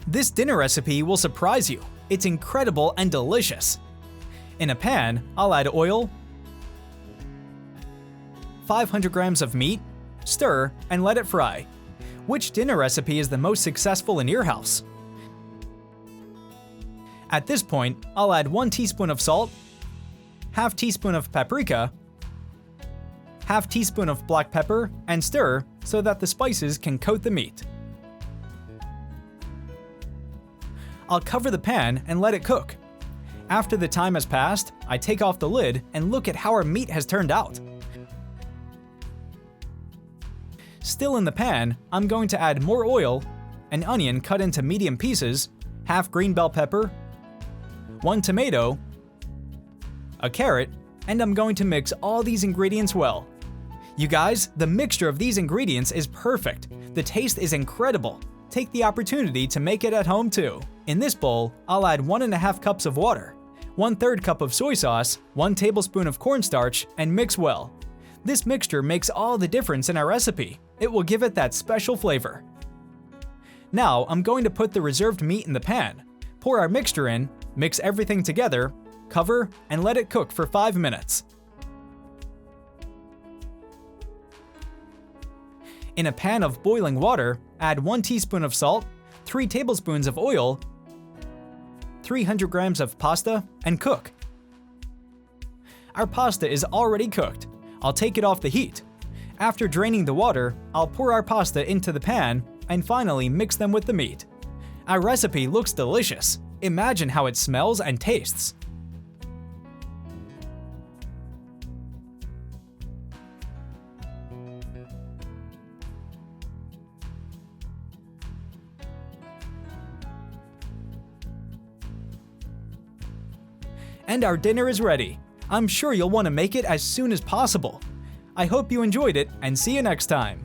This dinner recipe will surprise you. It's incredible and delicious. In a pan, I'll add oil, 500 grams of meat, stir, and let it fry. Which dinner recipe is the most successful in your house? At this point, I'll add 1 teaspoon of salt, half teaspoon of paprika, half teaspoon of black pepper, and stir so that the spices can coat the meat. I'll cover the pan and let it cook. After the time has passed, I take off the lid and look at how our meat has turned out. Still in the pan, I'm going to add more oil, an onion cut into medium pieces, half green bell pepper, 1 tomato, a carrot, and I'm going to mix all these ingredients well. You guys, the mixture of these ingredients is perfect. The taste is incredible. Take the opportunity to make it at home too. In this bowl, I'll add 1.5 cups of water, 1/3 cup of soy sauce, 1 tablespoon of cornstarch, and mix well. This mixture makes all the difference in our recipe. It will give it that special flavor. Now I'm going to put the reserved meat in the pan, pour our mixture in, mix everything together, cover, and let it cook for 5 minutes. In a pan of boiling water, add 1 teaspoon of salt, 3 tablespoons of oil, 300 grams of pasta, and cook. Our pasta is already cooked. I'll take it off the heat. After draining the water, I'll pour our pasta into the pan and finally mix them with the meat. Our recipe looks delicious. Imagine how it smells and tastes. And our dinner is ready. I'm sure you'll want to make it as soon as possible. I hope you enjoyed it and see you next time.